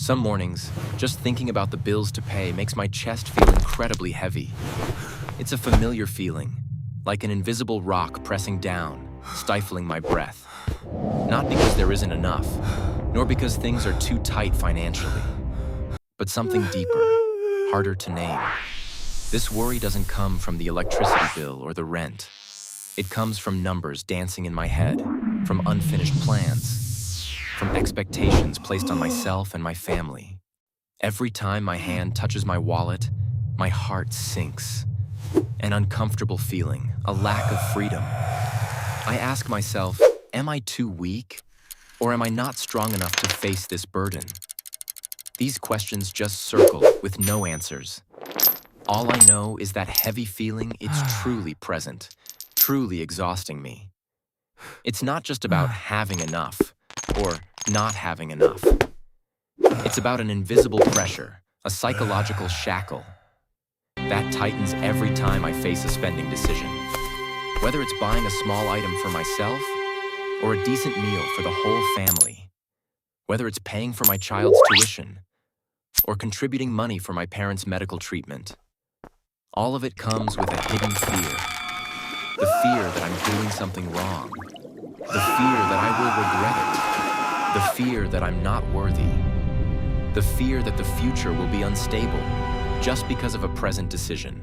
Some mornings, just thinking about the bills to pay makes my chest feel incredibly heavy. It's a familiar feeling, like an invisible rock pressing down, stifling my breath. Not because there isn't enough, nor because things are too tight financially, but something deeper, harder to name. This worry doesn't come from the electricity bill or the rent. It comes from numbers dancing in my head, from unfinished plans, from expectations placed on myself and my family. Every time my hand touches my wallet, my heart sinks. An uncomfortable feeling, a lack of freedom. I ask myself, am I too weak? Or am I not strong enough to face this burden? These questions just circle with no answers. All I know is that heavy feeling, it's truly present, truly exhausting me. It's not just about having enough or not having enough. It's about an invisible pressure, a psychological shackle that tightens every time I face a spending decision. Whether it's buying a small item for myself or a decent meal for the whole family. Whether it's paying for my child's tuition or contributing money for my parents' medical treatment. All of it comes with a hidden fear. The fear that I'm doing something wrong. The fear that I will regret it. The fear that I'm not worthy. The fear that the future will be unstable just because of a present decision.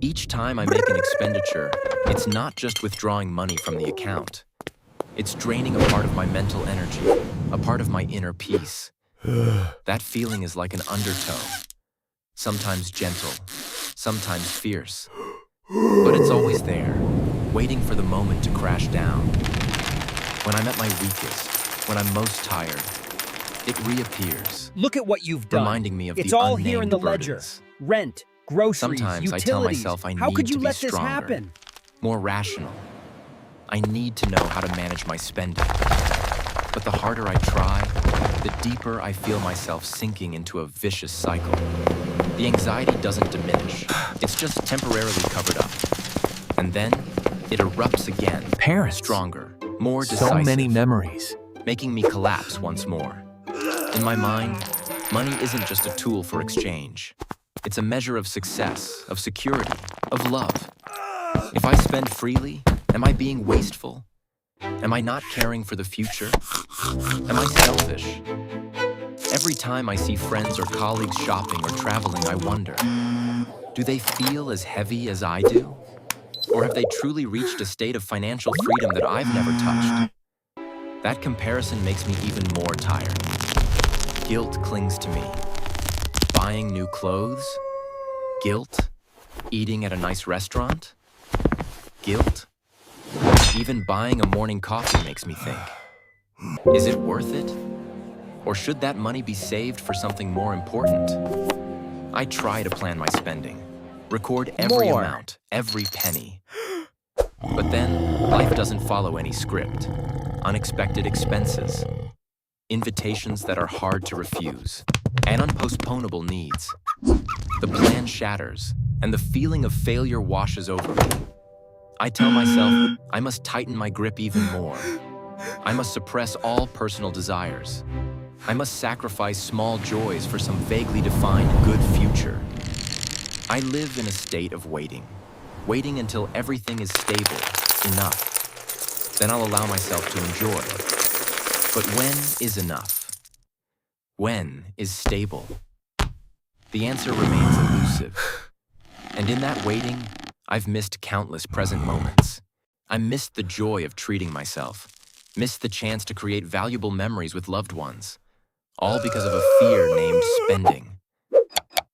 Each time I make an expenditure, it's not just withdrawing money from the account. It's draining a part of my mental energy, a part of my inner peace. That feeling is like an undertow, sometimes gentle, sometimes fierce, but it's always there, waiting for the moment to crash down. When I'm at my weakest, when I'm most tired, it reappears. Look at what you've done. Reminding me of it's the all unnamed here in the burdens. ledger. Rent, groceries, Sometimes utilities. I tell myself I How need could you to be let this stronger, happen? more rational. I need to know how to manage my spending. But the harder I try, the deeper I feel myself sinking into a vicious cycle. The anxiety doesn't diminish. It's just temporarily covered up. And then it erupts again. Parents. Stronger, more decisive. So many memories. Making me collapse once more. In my mind, money isn't just a tool for exchange. It's a measure of success, of security, of love. If I spend freely, am I being wasteful? Am I not caring for the future? Am I selfish? Every time I see friends or colleagues shopping or traveling, I wonder, do they feel as heavy as I do? Or have they truly reached a state of financial freedom that I've never touched? That comparison makes me even more tired. Guilt clings to me. Buying new clothes? Guilt? Eating at a nice restaurant? Guilt? Even buying a morning coffee makes me think. Is it worth it? Or should that money be saved for something more important? I try to plan my spending, record every amount, every penny. But then, life doesn't follow any script. Unexpected expenses, invitations that are hard to refuse, and unpostponable needs. The plan shatters, and the feeling of failure washes over me. I tell myself I must tighten my grip even more. I must suppress all personal desires. I must sacrifice small joys for some vaguely defined good future. I live in a state of waiting until everything is stable, enough. Then I'll allow myself to enjoy. But when is enough? When is stable? The answer remains elusive. And in that waiting, I've missed countless present moments. I missed the joy of treating myself, missed the chance to create valuable memories with loved ones, all because of a fear named spending.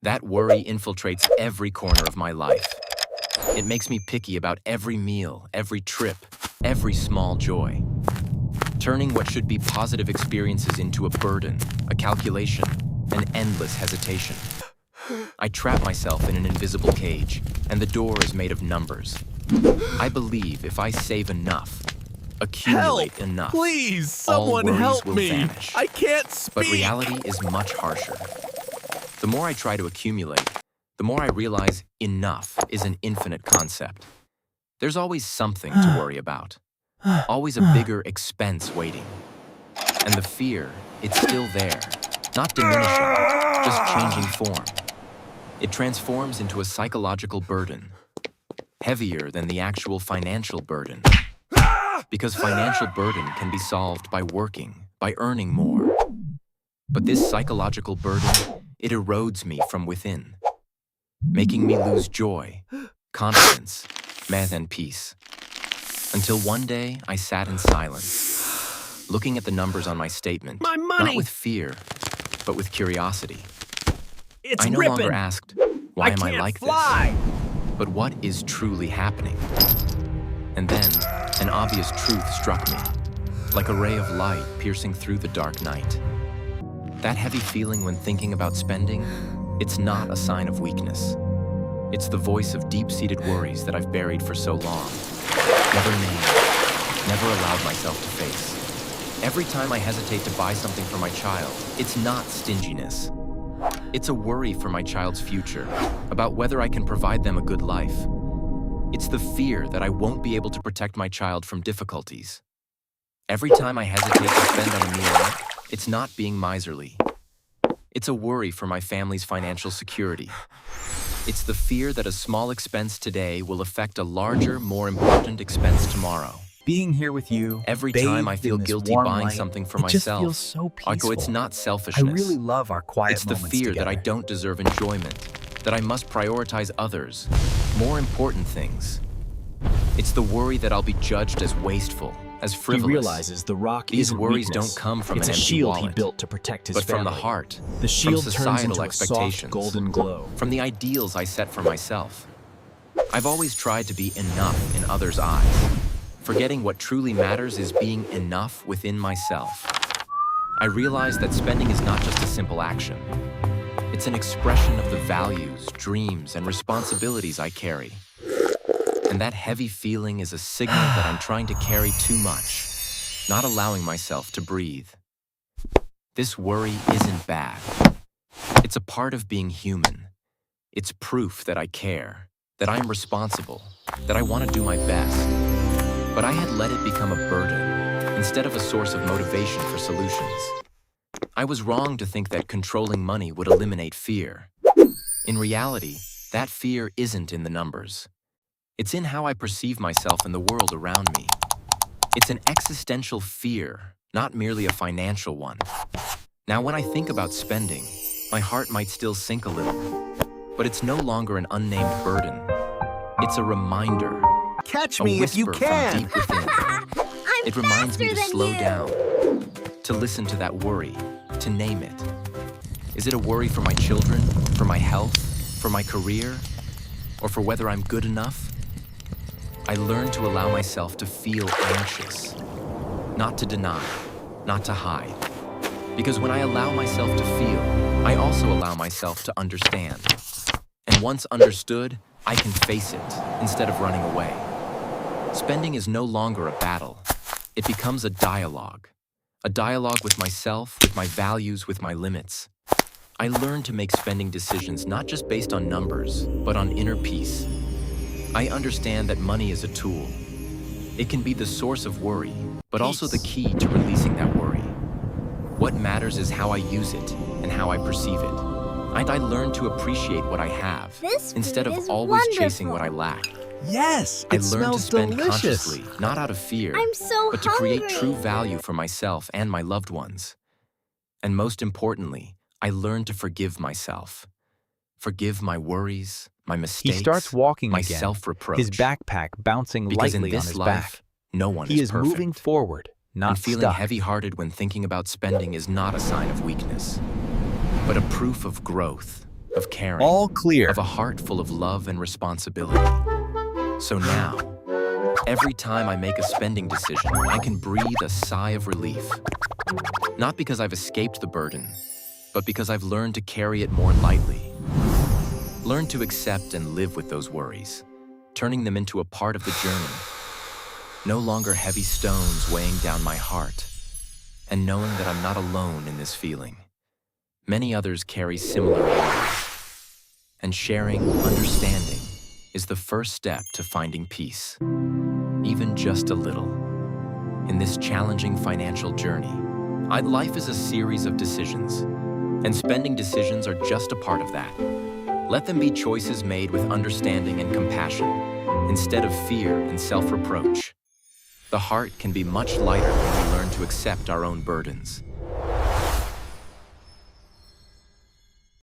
That worry infiltrates every corner of my life. It makes me picky about every meal, every trip, every small joy, turning what should be positive experiences into a burden, a calculation, an endless hesitation. I trap myself in an invisible cage, and the door is made of numbers. I believe if I save enough, accumulate enough, Please, all someone worries help will me. vanish. I can't speak. But reality is much harsher. The more I try to accumulate, the more I realize enough is an infinite concept. There's always something to worry about, always a bigger expense waiting. And the fear, it's still there, Not diminishing, just changing form. It transforms into a psychological burden, heavier than the actual financial burden. Because financial burden can be solved by working, by earning more. But this psychological burden, it erodes me from within, making me lose joy, confidence, and peace. Until one day, I sat in silence, looking at the numbers on my statement, My money! not with fear, but with curiosity. It's I no ripping. longer asked, why am I can't like fly. this? But what is truly happening? And then, an obvious truth struck me, like a ray of light piercing through the dark night. That heavy feeling when thinking about spending, it's not a sign of weakness. It's the voice of deep-seated worries that I've buried for so long. Never named, never allowed myself to face. Every time I hesitate to buy something for my child, it's not stinginess. It's a worry for my child's future, about whether I can provide them a good life. It's the fear that I won't be able to protect my child from difficulties. Every time I hesitate to spend on a meal, it's not being miserly. It's a worry for my family's financial security. It's the fear that a small expense today will affect a larger, more important expense tomorrow. Being here with you, Every time I feel bathed in this guilty warm buying light, something for it just myself, feels so I peaceful. go, it's not I selfishness. really love our quiet It's the moments fear that I together. don't deserve enjoyment, that I must prioritize others, more important things. It's the worry that I'll be judged as wasteful, as He frivolous. realizes the rock These isn't worries weakness. don't come from it's an a empty shield he wallet, built to protect his but family. from the heart, The shield from turns societal into a expectations, soft golden glow. from the ideals I set for myself. I've always tried to be enough in others' eyes, forgetting what truly matters is being enough within myself. I realize that spending is not just a simple action. It's an expression of the values, dreams, and responsibilities I carry. And that heavy feeling is a signal that I'm trying to carry too much, not allowing myself to breathe. This worry isn't bad. It's a part of being human. It's proof that I care, that I am responsible, that I want to do my best. But I had let it become a burden instead of a source of motivation for solutions. I was wrong to think that controlling money would eliminate fear. In reality, that fear isn't in the numbers. It's in how I perceive myself and the world around me. It's an existential fear, not merely a financial one. Now, when I think about spending, my heart might still sink a little, but it's no longer an unnamed burden. It's a reminder, Catch a me if you whisper from can! deep within. I'm It reminds me to faster than slow you. down, to listen to that worry, to name it. Is it a worry for my children, for my health, for my career, or for whether I'm good enough? I learned to allow myself to feel anxious, not to deny, not to hide. Because when I allow myself to feel, I also allow myself to understand. And once understood, I can face it instead of running away. Spending is no longer a battle. It becomes a dialogue with myself, with my values, with my limits. I learned to make spending decisions not just based on numbers, but on inner peace. I understand that money is a tool. It can be the source of worry, but also the key to releasing that worry. What matters is how I use it and how I perceive it. And I learned to appreciate what I have, This instead food of is always chasing what I wonderful. lack. Yes, I it learned to smells spend delicious. consciously, not out of fear, I'm so but to create hungry. true value for myself and my loved ones. And most importantly, I learned to forgive myself. Forgive my worries, my He mistakes, starts walking my again, self-reproach. his backpack bouncing Because in lightly on this his life, back. no one He is is perfect. moving forward, not And feeling stuck. heavy-hearted when thinking about spending is not a sign of weakness, but a proof of growth, of caring, All clear. of a heart full of love and responsibility. So now, every time I make a spending decision, I can breathe a sigh of relief. Not because I've escaped the burden, but because I've learned to carry it more lightly. Learn to accept and live with those worries, turning them into a part of the journey. No longer heavy stones weighing down my heart, and knowing that I'm not alone in this feeling. Many others carry similar worries, and sharing, understanding, is the first step to finding peace, even just a little. In this challenging financial journey, life is a series of decisions, And spending decisions are just a part of that. Let them be choices made with understanding and compassion, instead of fear and self-reproach. The heart can be much lighter when we learn to accept our own burdens.